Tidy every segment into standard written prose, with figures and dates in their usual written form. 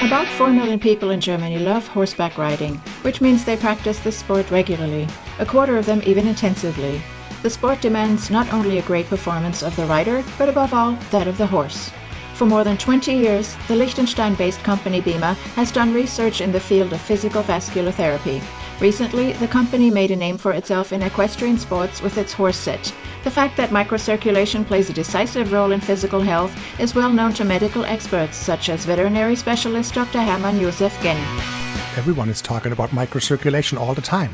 About 4 million people in Germany love horseback riding, which means they practice this sport regularly, a quarter of them even intensively. The sport demands not only a great performance of the rider, but above all, that of the horse. For more than 20 years, the Liechtenstein-based company BIMA has done research in the field of physical vascular therapy. Recently, the company made a name for itself in equestrian sports with its horse set. The fact that microcirculation plays a decisive role in physical health is well known to medical experts such as veterinary specialist Dr. Hermann Josef Genn. Everyone is talking about microcirculation all the time.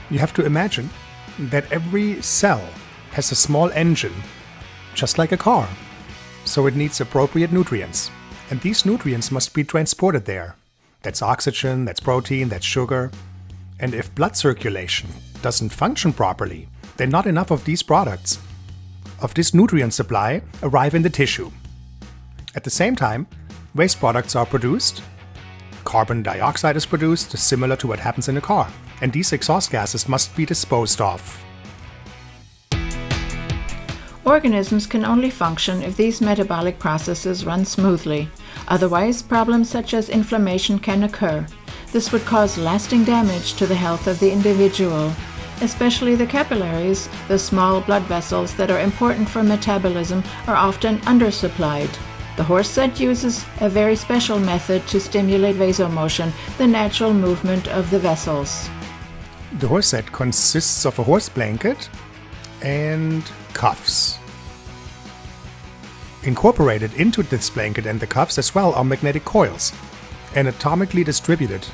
You have to imagine that every cell has a small engine, just like a car. So it needs appropriate nutrients. And these nutrients must be transported there. That's oxygen, that's protein, that's sugar. And if blood circulation doesn't function properly, then not enough of these products, of this nutrient supply, arrive in the tissue. At the same time, waste products are produced. Carbon dioxide is produced, similar to what happens in a car. And these exhaust gases must be disposed of. Organisms can only function if these metabolic processes run smoothly. Otherwise, problems such as inflammation can occur. This would cause lasting damage to the health of the individual. Especially the capillaries, the small blood vessels that are important for metabolism, are often undersupplied. The horse set uses a very special method to stimulate vasomotion, the natural movement of the vessels. The horse set consists of a horse blanket and cuffs. Incorporated into this blanket and the cuffs as well are magnetic coils, anatomically distributed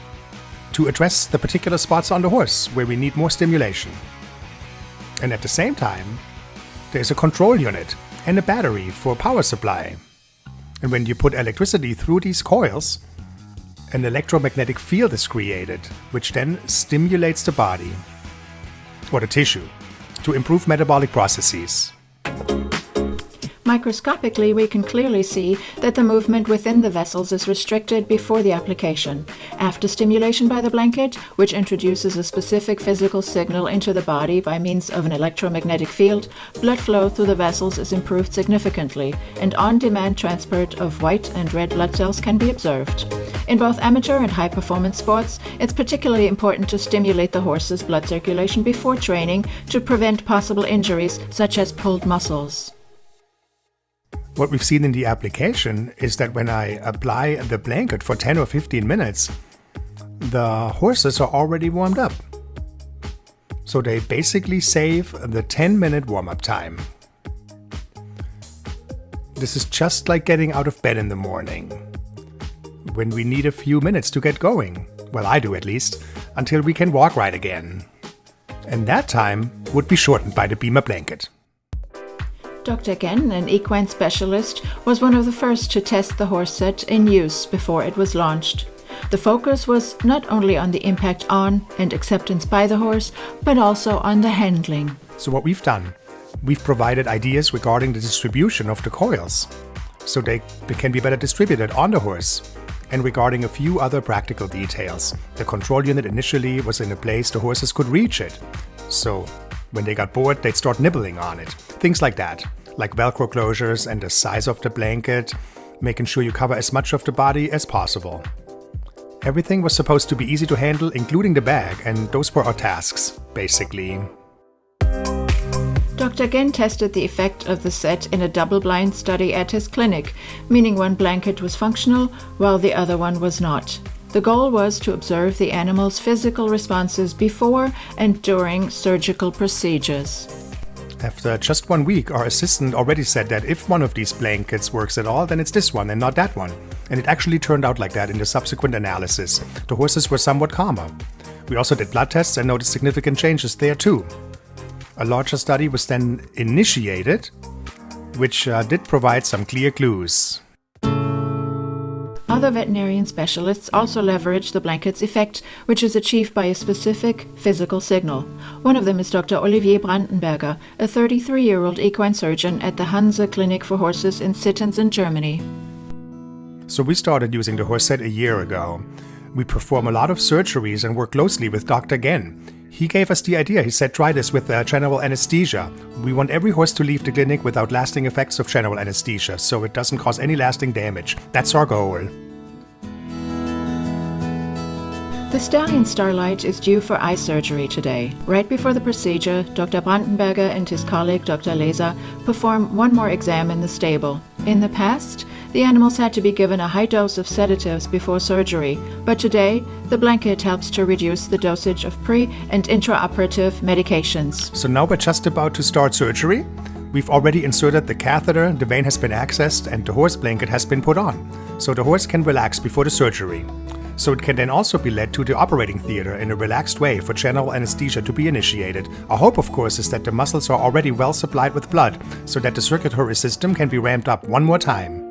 to address the particular spots on the horse where we need more stimulation. And at the same time, there's a control unit and a battery for power supply. And when you put electricity through these coils, an electromagnetic field is created, which then stimulates the body or the tissue to improve metabolic processes. Microscopically, we can clearly see that the movement within the vessels is restricted before the application. After stimulation by the blanket, which introduces a specific physical signal into the body by means of an electromagnetic field, blood flow through the vessels is improved significantly, and on-demand transport of white and red blood cells can be observed. In both amateur and high-performance sports, it's particularly important to stimulate the horse's blood circulation before training to prevent possible injuries such as pulled muscles. What we've seen in the application is that when I apply the blanket for 10 or 15 minutes, the horses are already warmed up. So they basically save the 10-minute warm-up time. This is just like getting out of bed in the morning, when we need a few minutes to get going. Well, I do at least, until we can walk right again. And that time would be shortened by the BIMA blanket. Dr. Genn, an equine specialist, was one of the first to test the horse set in use before it was launched. The focus was not only on the impact on and acceptance by the horse, but also on the handling. So what we've done, we've provided ideas regarding the distribution of the coils, so they can be better distributed on the horse, and regarding a few other practical details. The control unit initially was in a place the horses could reach it, so when they got bored, they'd start nibbling on it. Things like that, like Velcro closures and the size of the blanket, making sure you cover as much of the body as possible. Everything was supposed to be easy to handle, including the bag, and those were our tasks, basically. Dr. Genn tested the effect of the set in a double-blind study at his clinic, meaning one blanket was functional while the other one was not. The goal was to observe the animal's physical responses before and during surgical procedures. After just 1 week, our assistant already said that if one of these blankets works at all, then it's this one and not that one. And it actually turned out like that in the subsequent analysis. The horses were somewhat calmer. We also did blood tests and noticed significant changes there too. A larger study was then initiated, which did provide some clear clues. Other veterinarian specialists also leverage the blanket's effect, which is achieved by a specific physical signal. One of them is Dr. Olivier Brandenberger, a 33-year-old equine surgeon at the Hanse Clinic for Horses in Sittens in Germany. So we started using the horse set a year ago. We perform a lot of surgeries and work closely with Dr. Genn. He gave us the idea. He said, try this with general anesthesia. We want every horse to leave the clinic without lasting effects of general anesthesia, so it doesn't cause any lasting damage. That's our goal. The stallion Starlight is due for eye surgery today. Right before the procedure, Dr. Brandenberger and his colleague Dr. Leser perform one more exam in the stable. In the past, the animals had to be given a high dose of sedatives before surgery, but today, the blanket helps to reduce the dosage of pre- and intraoperative medications. So now we're just about to start surgery. We've already inserted the catheter, the vein has been accessed, and the horse blanket has been put on, so the horse can relax before the surgery. So it can then also be led to the operating theater in a relaxed way for general anesthesia to be initiated. Our hope, of course, is that the muscles are already well supplied with blood, so that the circulatory system can be ramped up one more time.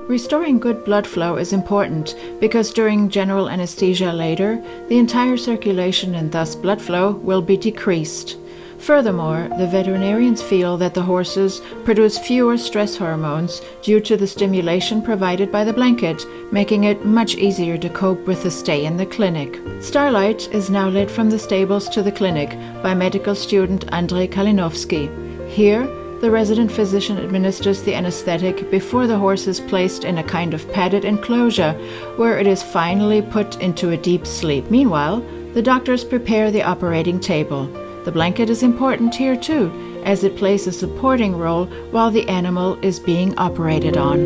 Restoring good blood flow is important because during general anesthesia later, the entire circulation and thus blood flow will be decreased. Furthermore, the veterinarians feel that the horses produce fewer stress hormones due to the stimulation provided by the blanket, making it much easier to cope with the stay in the clinic. Starlight is now led from the stables to the clinic by medical student Andrei Kalinowski. Here, the resident physician administers the anesthetic before the horse is placed in a kind of padded enclosure, where it is finally put into a deep sleep. Meanwhile, the doctors prepare the operating table. The blanket is important here too, as it plays a supporting role while the animal is being operated on.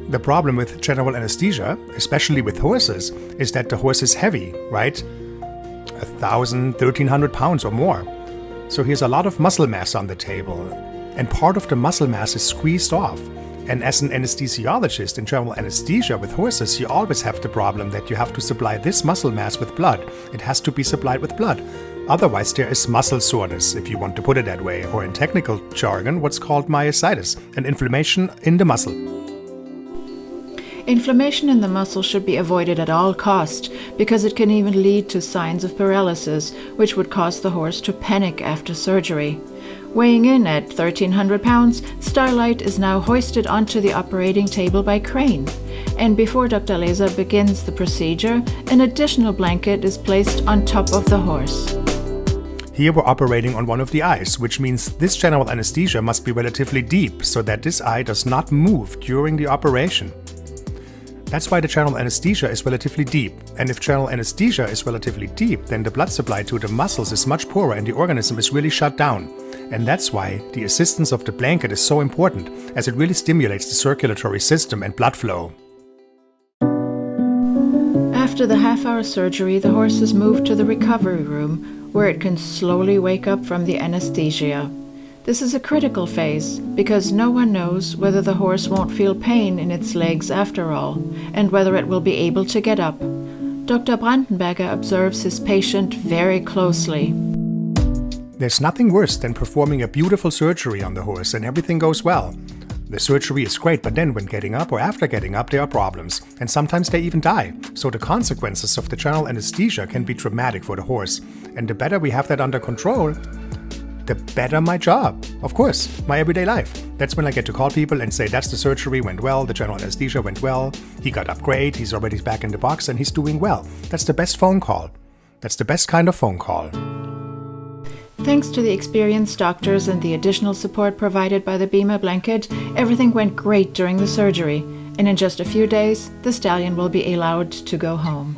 The problem with general anesthesia, especially with horses, is that the horse is heavy, right? 1,000, 1,300 pounds or more. So here's a lot of muscle mass on the table, and part of the muscle mass is squeezed off. And as an anesthesiologist in general anesthesia with horses, you always have the problem that you have to supply this muscle mass with blood. It has to be supplied with blood. Otherwise, there is muscle soreness, if you want to put it that way, or in technical jargon, what's called myositis, an inflammation in the muscle. Inflammation in the muscle should be avoided at all costs because it can even lead to signs of paralysis, which would cause the horse to panic after surgery. Weighing in at 1,300 pounds, Starlight is now hoisted onto the operating table by crane. And before Dr. Leser begins the procedure, an additional blanket is placed on top of the horse. Here we're operating on one of the eyes, which means this general anesthesia must be relatively deep so that this eye does not move during the operation. That's why the general anesthesia is relatively deep. And if general anesthesia is relatively deep, then the blood supply to the muscles is much poorer and the organism is really shut down. And that's why the assistance of the blanket is so important, as it really stimulates the circulatory system and blood flow. After the half-hour surgery, the horse is moved to the recovery room, where it can slowly wake up from the anesthesia. This is a critical phase, because no one knows whether the horse won't feel pain in its legs after all, and whether it will be able to get up. Dr. Brandenberger observes his patient very closely. There's nothing worse than performing a beautiful surgery on the horse and everything goes well. The surgery is great, but then when getting up or after getting up, there are problems, and sometimes they even die. So the consequences of the general anesthesia can be traumatic for the horse. And the better we have that under control, the better my job. Of course, my everyday life. That's when I get to call people and say, that's the surgery went well, the general anesthesia went well, he got up great, he's already back in the box and he's doing well. That's the best phone call. That's the best kind of phone call. Thanks to the experienced doctors and the additional support provided by the Bima blanket, everything went great during the surgery, and in just a few days, the stallion will be allowed to go home.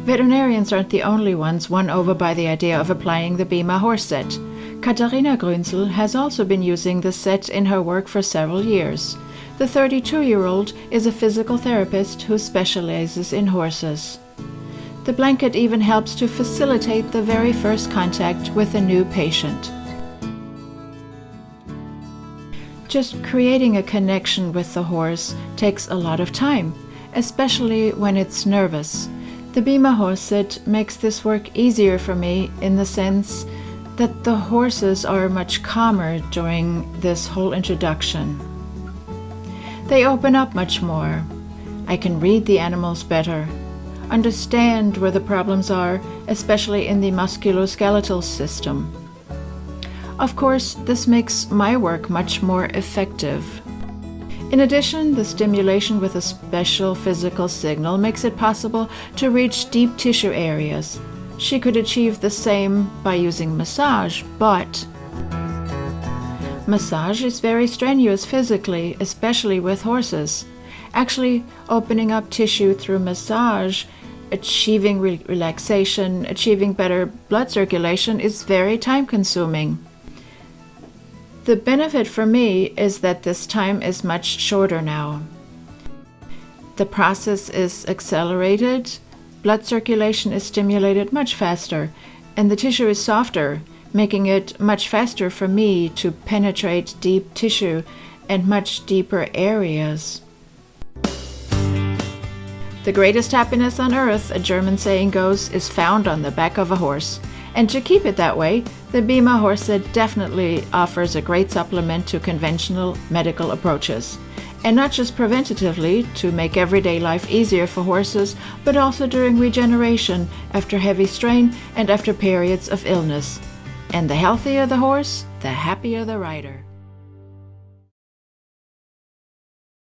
Veterinarians aren't the only ones won over by the idea of applying the Bima horse set. Katharina Grünzel has also been using the set in her work for several years. The 32-year-old is a physical therapist who specializes in horses. The blanket even helps to facilitate the very first contact with a new patient. Just creating a connection with the horse takes a lot of time, especially when it's nervous. The Bima horse sit makes this work easier for me in the sense that the horses are much calmer during this whole introduction. They open up much more. I can read the animals better, understand where the problems are, especially in the musculoskeletal system. Of course, this makes my work much more effective. In addition, the stimulation with a special physical signal makes it possible to reach deep tissue areas. She could achieve the same by using massage, but massage is very strenuous physically, especially with horses. Actually, opening up tissue through massage, achieving relaxation, achieving better blood circulation is very time-consuming. The benefit for me is that this time is much shorter now. The process is accelerated, blood circulation is stimulated much faster, and the tissue is softer, making it much faster for me to penetrate deep tissue and much deeper areas. The greatest happiness on earth, a German saying goes, is found on the back of a horse. And to keep it that way, the Bima horse definitely offers a great supplement to conventional medical approaches. And not just preventatively to make everyday life easier for horses, but also during regeneration, after heavy strain, and after periods of illness. And the healthier the horse, the happier the rider.